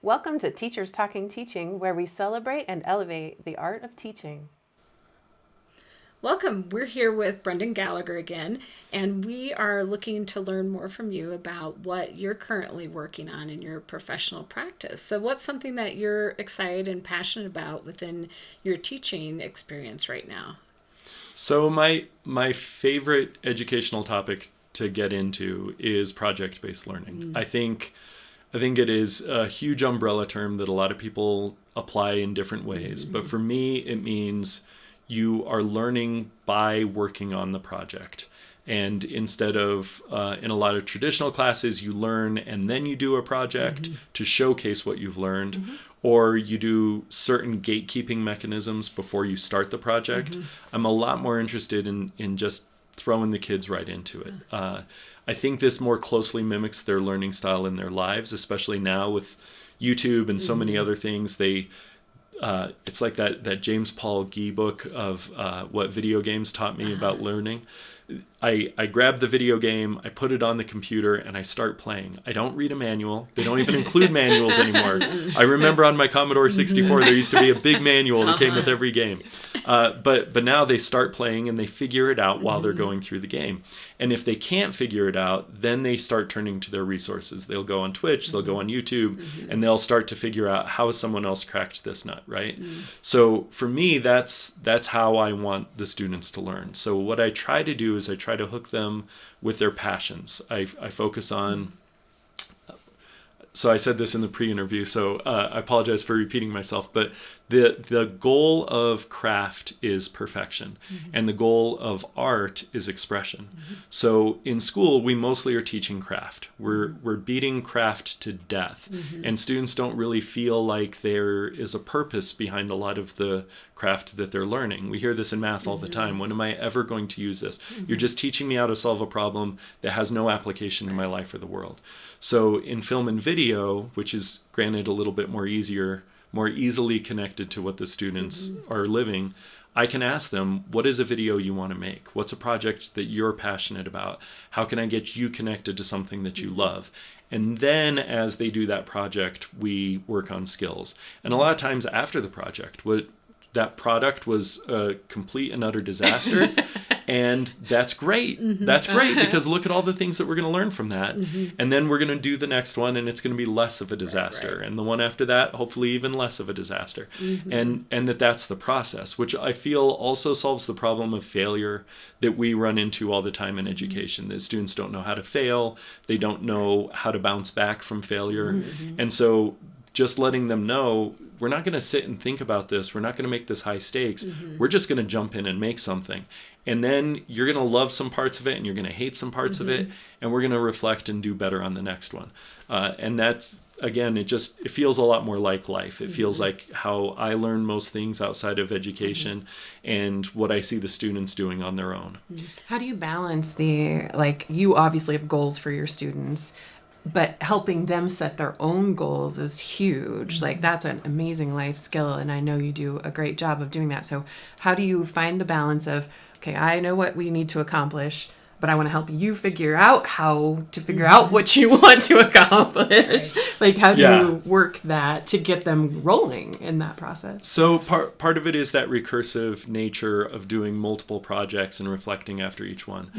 Welcome to Teachers Talking Teaching, where we celebrate and elevate the art of teaching. Welcome. We're here with Brenden Gallagher again, and we are looking to learn more from you about what you're currently working on in your professional practice. So what's something that you're excited and passionate about within your teaching experience right now? So my favorite educational topic to get into is project-based learning. I think it is a huge umbrella term that a lot of people apply in different ways. But for me, it means you are learning by working on the project. And instead of, in a lot of traditional classes, you learn and then you do a project to showcase what you've learned, or you do certain gatekeeping mechanisms before you start the project. I'm a lot more interested in just throwing the kids right into it. I think this more closely mimics their learning style in their lives, especially now with YouTube and so many other things. It's like that James Paul Gee book of what video games taught me about learning. I grab the video game, I put it on the computer, and I start playing. I don't read a manual. They don't even include manuals anymore. I remember on my Commodore 64, there used to be a big manual that came with every game. But now they start playing and they figure it out while they're going through the game. And if they can't figure it out, then they start turning to their resources. They'll go on Twitch, they'll go on YouTube, and they'll start to figure out how someone else cracked this nut, right? So for me, that's how I want the students to learn. So what I try to do is I try to hook them with their passions. I focus on... So I said this in the pre-interview, so I apologize for repeating myself, but the goal of craft is perfection, and the goal of art is expression. So in school, we mostly are teaching craft. We're beating craft to death, and students don't really feel like there is a purpose behind a lot of the craft that they're learning. We hear this in math all the time. When am I ever going to use this? You're just teaching me how to solve a problem that has no application in my life or the world. So in film and video, which is granted a little bit more easily connected to what the students are living, I can ask them, what is a video you want to make? What's a project that you're passionate about? How can I get you connected to something that you love? And then as they do that project, we work on skills. And a lot of times after the project, that product was a complete and utter disaster. And that's great. That's great, because look at all the things that we're going to learn from that. And then we're going to do the next one, and it's going to be less of a disaster. Right. And the one after that, hopefully even less of a disaster. And that's the process, which I feel also solves the problem of failure that we run into all the time in education. That students don't know how to fail. They don't know how to bounce back from failure. And so just letting them know, we're not going to sit and think about this. We're not going to make this high stakes. We're just going to jump in and make something. And then you're going to love some parts of it and you're going to hate some parts of it. And we're going to reflect and do better on the next one. And that's, again, it feels a lot more like life. It feels like how I learn most things outside of education and what I see the students doing on their own. How do you balance you obviously have goals for your students, but helping them set their own goals is huge. Like, that's an amazing life skill, and I know you do a great job of doing that. So how do you find the balance of, okay, I know what we need to accomplish, but I want to help you figure out how to figure out what you want to accomplish. Right. Like, how do you work that to get them rolling in that process? So part of it is that recursive nature of doing multiple projects and reflecting after each one.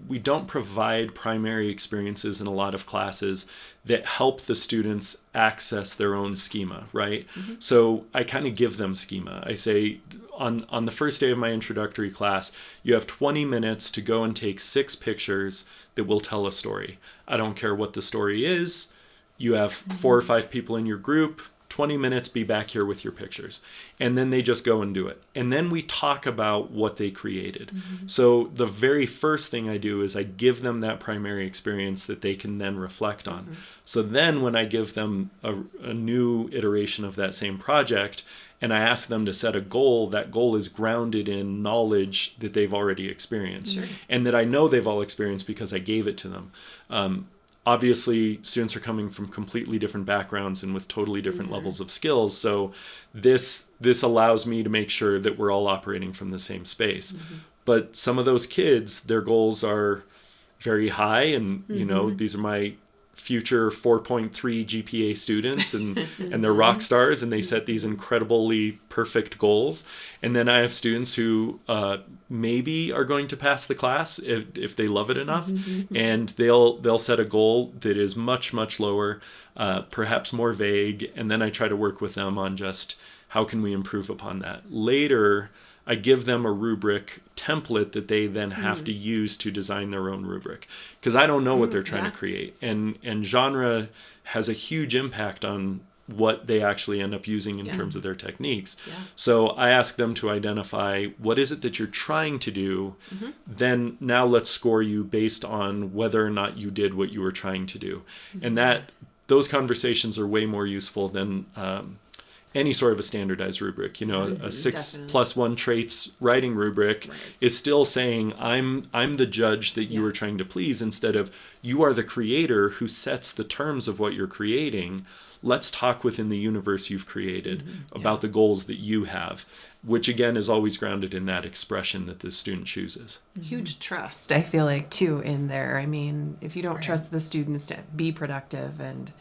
We don't provide primary experiences in a lot of classes that help the students access their own schema, right? So I kind of give them schema. I say, on the first day of my introductory class, you have 20 minutes to go and take 6 pictures that will tell a story. I don't care what the story is. You have 4 or 5 people in your group. 20 minutes, be back here with your pictures. And then they just go and do it. And then we talk about what they created. So the very first thing I do is I give them that primary experience that they can then reflect on. So then when I give them a new iteration of that same project, and I ask them to set a goal, that goal is grounded in knowledge that they've already experienced. And that I know they've all experienced because I gave it to them. Obviously, students are coming from completely different backgrounds and with totally different levels of skills. So this allows me to make sure that we're all operating from the same space. But some of those kids, their goals are very high. And, you know, these are my future 4.3 GPA students and they're rock stars and they set these incredibly perfect goals. And then I have students who maybe are going to pass the class if they love it enough, and they'll set a goal that is much, much lower, perhaps more vague, and then I try to work with them on just how can we improve upon that. Later, I give them a rubric template that they then have to use to design their own rubric, because I don't know what they're trying to create, and genre has a huge impact on what they actually end up using in terms of their techniques. So I ask them to identify what is it that you're trying to do, then now let's score you based on whether or not you did what you were trying to do. And those conversations are way more useful than any sort of a standardized rubric. A 6+1 traits writing rubric is still saying I'm the judge that you were trying to please, instead of you are the creator who sets the terms of what you're creating. Let's talk within the universe you've created about the goals that you have, which again is always grounded in that expression that the student chooses. Huge trust, I feel like, too, in there. I mean, if you don't trust the students to be productive, and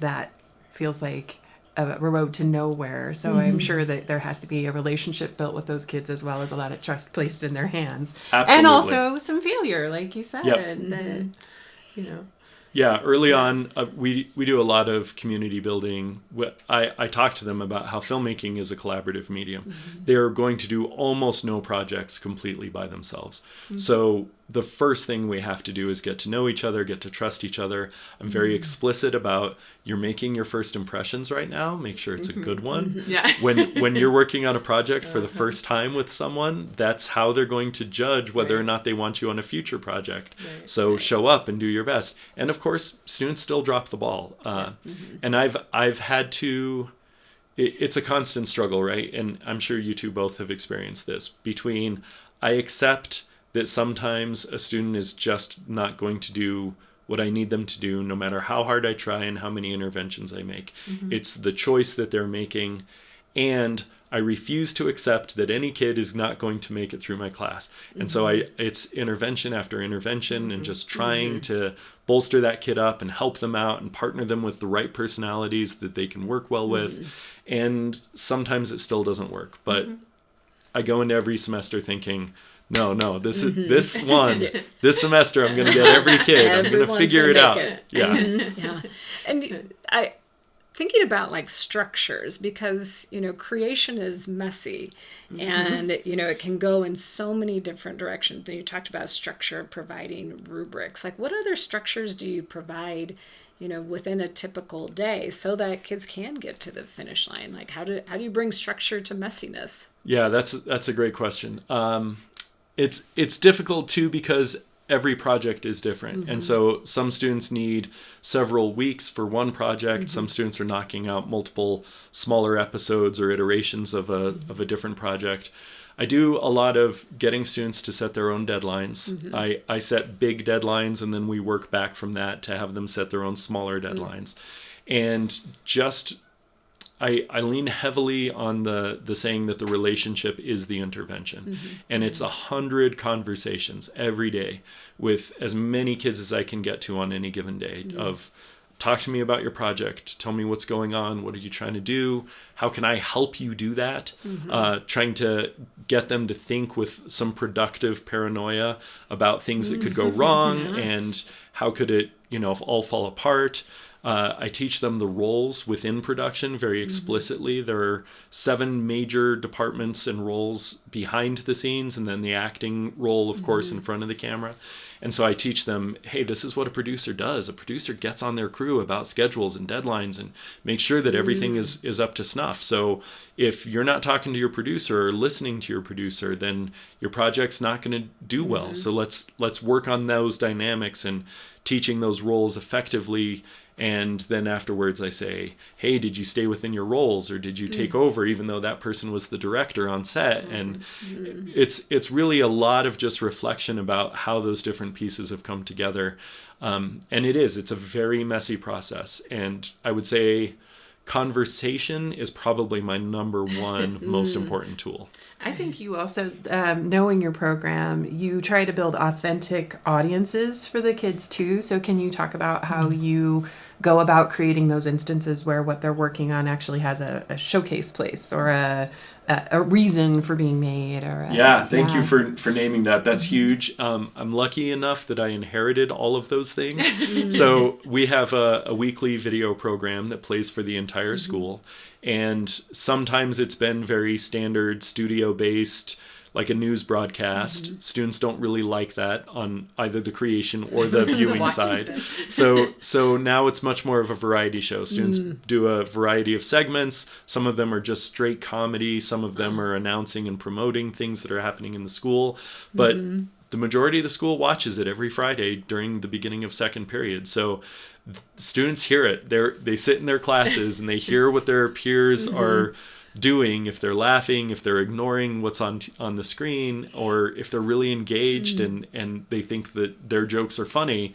that feels like a road to nowhere. So I'm sure that there has to be a relationship built with those kids, as well as a lot of trust placed in their hands. Absolutely. And also some failure, like you said. That, Yeah, early on, we do a lot of community building. I talk to them about how filmmaking is a collaborative medium. They're going to do almost no projects completely by themselves. So the first thing we have to do is get to know each other, get to trust each other. I'm very explicit about, you're making your first impressions right now. Make sure it's a good one. When you're working on a project for the first time with someone, that's how they're going to judge whether or not they want you on a future project. So show up and do your best. And of course, students still drop the ball. And I've had to, it's a constant struggle, right? And I'm sure you two both have experienced this, between I accept that sometimes a student is just not going to do what I need them to do, no matter how hard I try and how many interventions I make. It's the choice that they're making, and I refuse to accept that any kid is not going to make it through my class. And so it's intervention after intervention, and just trying to bolster that kid up and help them out and partner them with the right personalities that they can work well with. And sometimes it still doesn't work, but I go into every semester thinking, no, this semester I'm going to get every kid. I'm going to figure it out. And thinking about like structures, because creation is messy, and it can go in so many different directions. And you talked about structure, providing rubrics. Like, what other structures do you provide within a typical day so that kids can get to the finish line? Like, how do you bring structure to messiness? Yeah, that's a great question. It's difficult too, because every project is different. And so some students need several weeks for one project. Some students are knocking out multiple smaller episodes or iterations of a different project. I do a lot of getting students to set their own deadlines. I set big deadlines, and then we work back from that to have them set their own smaller deadlines. And just I lean heavily on the saying that the relationship is the intervention. And it's 100 conversations every day with as many kids as I can get to on any given day of, talk to me about your project. Tell me what's going on. What are you trying to do? How can I help you do that? Trying to get them to think with some productive paranoia about things that could go wrong and how could it, all fall apart. I teach them the roles within production very explicitly. There are 7 major departments and roles behind the scenes, and then the acting role, of course, in front of the camera. And so I teach them, hey, this is what a producer does. A producer gets on their crew about schedules and deadlines and makes sure that everything is up to snuff. So if you're not talking to your producer or listening to your producer, then your project's not going to do well. So let's work on those dynamics and teaching those roles effectively. And then afterwards I say, hey, did you stay within your roles, or did you take over even though that person was the director on set? And it's really a lot of just reflection about how those different pieces have come together. And it's a very messy process. And I would say, conversation is probably my number one most important tool. I think you also, knowing your program, you try to build authentic audiences for the kids too. So can you talk about how you go about creating those instances where what they're working on actually has a showcase place or a reason for being made? Or thank you for naming that. That's huge. I'm lucky enough that I inherited all of those things. So we have a weekly video program that plays for the entire school. And sometimes it's been very standard studio-based, like a news broadcast. Students don't really like that on either the creation or the viewing side. So now it's much more of a variety show. Students do a variety of segments. Some of them are just straight comedy. Some of them are announcing and promoting things that are happening in the school. But the majority of the school watches it every Friday during the beginning of second period. So students hear it. They sit in their classes and they hear what their peers are doing, if they're laughing, if they're ignoring what's on the screen, or if they're really engaged and they think that their jokes are funny.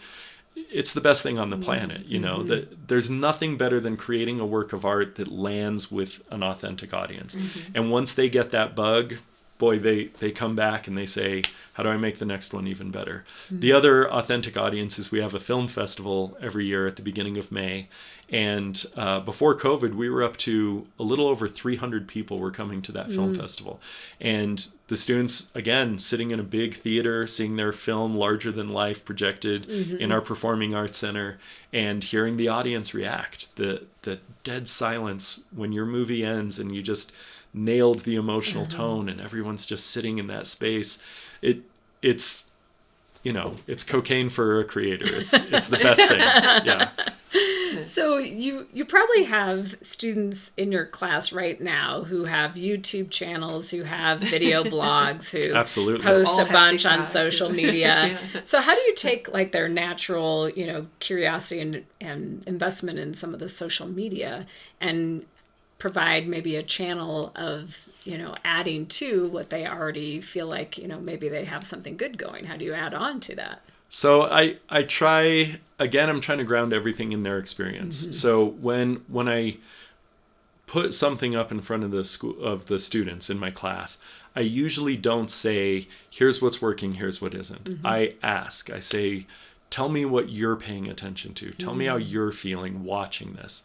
It's the best thing on the planet, you know. That there's nothing better than creating a work of art that lands with an authentic audience. And once they get that bug, boy, they come back and they say, how do I make the next one even better? The other authentic audience is we have a film festival every year at the beginning of May. And before COVID, we were up to a little over 300 people were coming to that film festival. And the students, again, sitting in a big theater, seeing their film larger than life projected in our Performing Arts Center, and hearing the audience react. The dead silence when your movie ends and you just nailed the emotional tone and everyone's just sitting in that space. It's you know, it's cocaine for a creator. It's the best thing. Yeah. So you probably have students in your class right now who have YouTube channels, who have video blogs, who Absolutely. post All a bunch TikTok. on social media. Yeah. So how do you take like their natural, curiosity and investment in some of the social media and provide maybe a channel of, adding to what they already feel like, maybe they have something good going? How do you add on to that? So I try, again, I'm trying to ground everything in their experience. So when I put something up in front of the students in my class, I usually don't say, here's what's working, here's what isn't. I ask, I say, tell me what you're paying attention to. Tell me how you're feeling watching this.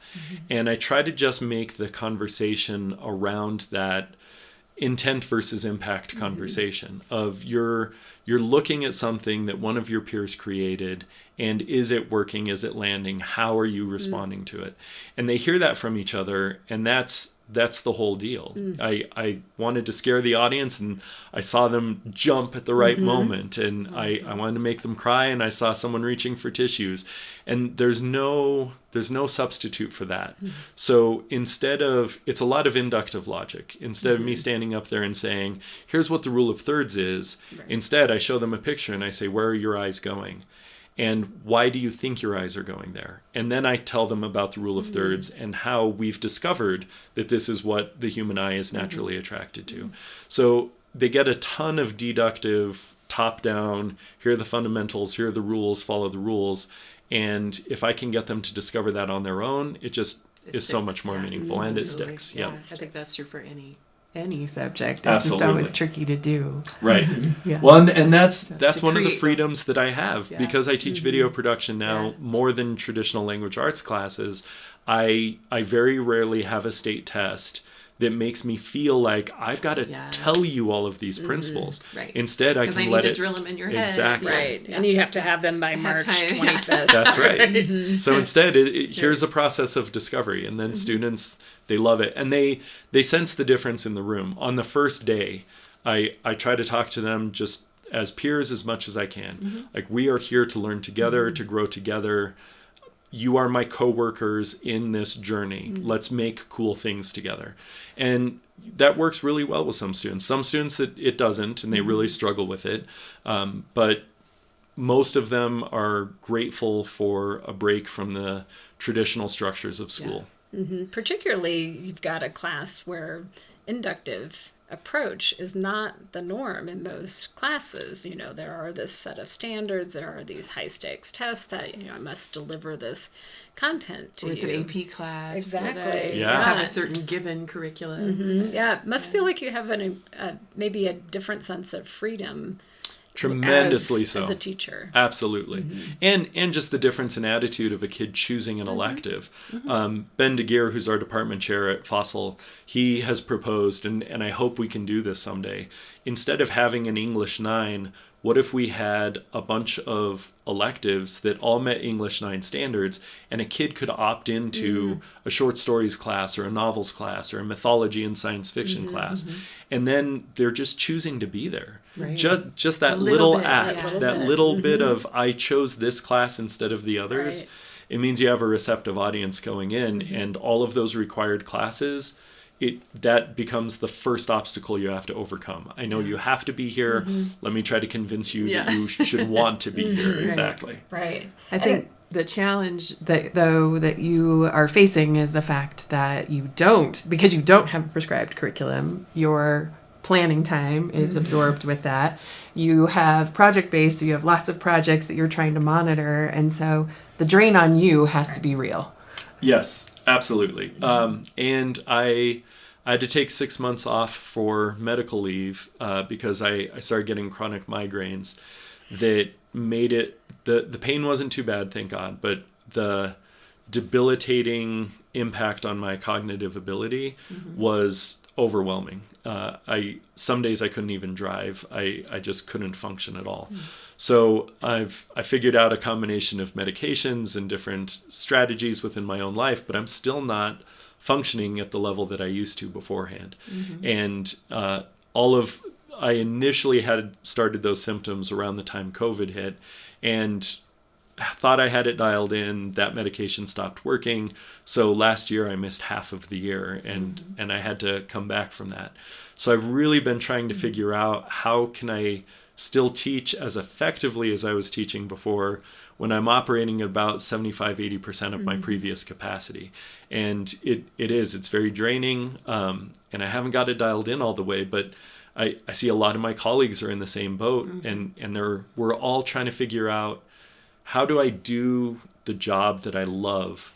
And I try to just make the conversation around that intent versus impact conversation of you're looking at something that one of your peers created, and is it working? Is it landing? How are you responding to it? And they hear that from each other, and that's the whole deal. I wanted to scare the audience, and I saw them jump at the right moment, and I wanted to make them cry, and I saw someone reaching for tissues, and there's no substitute for that. So instead of, it's a lot of inductive logic. Instead of me standing up there and saying, here's what the rule of thirds is, instead I show them a picture and I say, where are your eyes going? And why do you think your eyes are going there? And then I tell them about the rule of thirds and how we've discovered that this is what the human eye is naturally attracted to. So they get a ton of deductive, top-down, here are the fundamentals, here are the rules, follow the rules. And if I can get them to discover that on their own, it just is so much more meaningful, and it sticks. Yeah. I think that's true for any subject. It's Absolutely. just always tricky to do. Right. Yeah. Well, and that's To one of the create freedoms that I have because I teach video production now Yeah. more than traditional language arts classes. I very rarely have a state test that makes me feel like I've got to tell you all of these principles. Right. Instead, I Because can I let need it to drill them in your head. Exactly. Right. And you have to have them by March time. 25th. That's right. So instead, here's a process of discovery, and then students, they love it, and they sense the difference in the room. On the first day, I try to talk to them just as peers as much as I can. Like, we are here to learn together, to grow together. You are my coworkers in this journey. Let's make cool things together. And that works really well with some students. Some students it doesn't, and they really struggle with it. But most of them are grateful for a break from the traditional structures of school. Particularly, you've got a class where inductive approach is not the norm in most classes. You know, there are this set of standards, there are these high stakes tests that, you know, I must deliver this content to Or it's you. an AP class. Exactly. Yeah. Have a certain given curriculum. Mm-hmm. Yeah, it must feel like you have maybe a different sense of freedom. Tremendously so. As a teacher. Absolutely. And just the difference in attitude of a kid choosing an elective. Ben Gallagher, who's our department chair at Fossil, he has proposed, and I hope we can do this someday, instead of having an English 9, what if we had a bunch of electives that all met English 9 standards, and a kid could opt into a short stories class or a novels class or a mythology and science fiction class, and then they're just choosing to be there. Right. Just that little little bit, act, yeah. that little bit of I chose this class instead of the others. Right. It means you have a receptive audience going in, and all of those required classes, that becomes the first obstacle you have to overcome. I know you have to be here. Let me try to convince you that you should want to be here. Exactly. Right. I think the challenge that you are facing is the fact that because you don't have a prescribed curriculum, your planning time is absorbed with that. You have project-based, so you have lots of projects that you're trying to monitor, and so the drain on you has to be real. Yes, absolutely. And I had to take 6 months off for medical leave because I started getting chronic migraines that made it, the pain wasn't too bad, thank God, but the debilitating impact on my cognitive ability was overwhelming. Some days I couldn't even drive. I just couldn't function at all. So I figured out a combination of medications and different strategies within my own life, but I'm still not functioning at the level that I used to beforehand. And I initially had started those symptoms around the time COVID hit, and thought I had it dialed in. That medication stopped working. So last year I missed half of the year, and I had to come back from that. So I've really been trying to figure out how can I still teach as effectively as I was teaching before when I'm operating at about 75-80% of my previous capacity. And it's very draining, and I haven't got it dialed in all the way, but I see a lot of my colleagues are in the same boat, and we're all trying to figure out, how do I do the job that I love,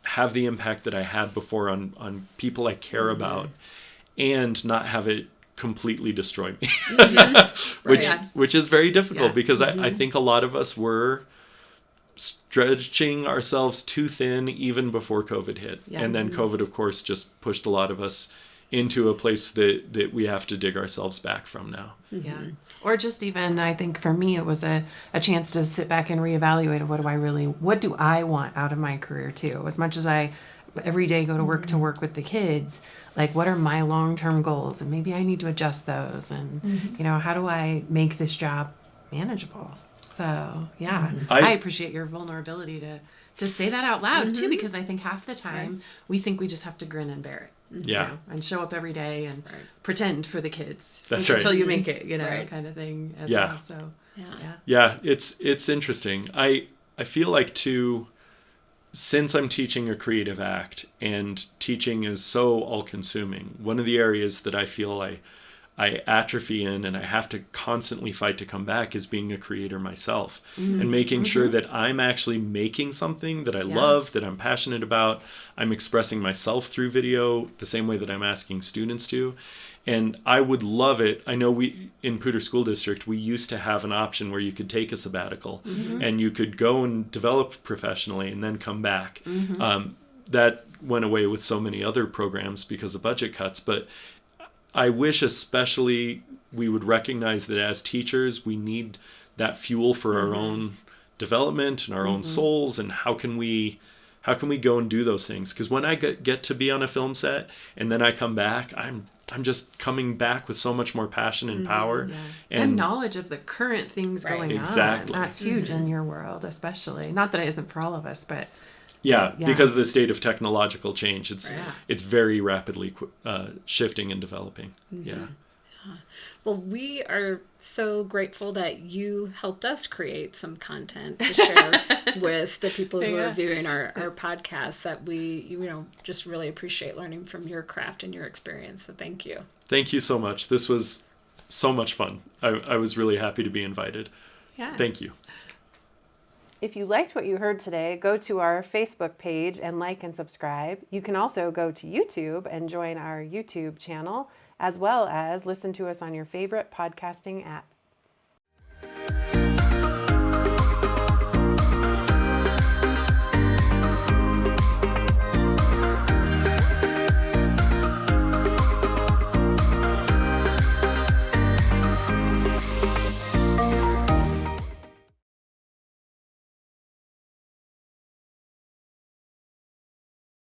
have the impact that I had before on people I care about, and not have it completely destroy me, which is very difficult because I think a lot of us were stretching ourselves too thin even before COVID hit. And then COVID, of course, just pushed a lot of us into a place that we have to dig ourselves back from now. Yeah. Or just even, I think for me, it was a chance to sit back and reevaluate what do I want out of my career too? As much as I every day go to work with the kids, like what are my long-term goals? And maybe I need to adjust those. And, how do I make this job manageable? So, yeah, I appreciate your vulnerability to say that out loud too, because I think half the time we think we just have to grin and bear it. And show up every day and pretend for the kids. That's right. Until you make it, kind of thing as well. So, it's interesting. I feel like too, since I'm teaching a creative act and teaching is so all-consuming, one of the areas that I feel I atrophy in and I have to constantly fight to come back is being a creator myself and making sure that I'm actually making something that I love, that I'm passionate about. I'm expressing myself through video the same way that I'm asking students to. And I would love it. I know in Poudre School District, we used to have an option where you could take a sabbatical and you could go and develop professionally and then come back. That went away with so many other programs because of budget cuts. But I wish especially we would recognize that as teachers, we need that fuel for our own development and our own souls. And how can we go and do those things? Because when I get to be on a film set and then I come back, I'm just coming back with so much more passion and power. And knowledge of the current things going on. That's huge in your world, especially. Not that it isn't for all of us, but... because of the state of technological change, it's very rapidly shifting and developing. Well, we are so grateful that you helped us create some content to share with the people who are viewing our podcast, that we, just really appreciate learning from your craft and your experience. So thank you. Thank you so much. This was so much fun. I was really happy to be invited. Yeah. Thank you. If you liked what you heard today, go to our Facebook page and like and subscribe. You can also go to YouTube and join our YouTube channel, as well as listen to us on your favorite podcasting app.